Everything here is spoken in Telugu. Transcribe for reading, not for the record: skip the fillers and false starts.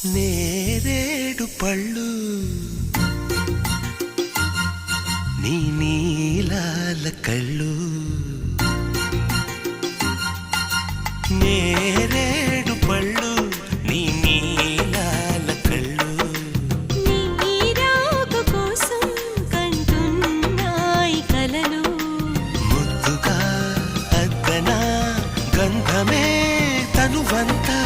నేరేడు పళ్ళు నీ నీలాల కళ్ళు నేరేడు పళ్ళు నీ నీలాల కళ్ళు నీ రాక కోసం కంటున్నాయి కలలు ముద్దుగా అద్దనా గంధమే తనువంతా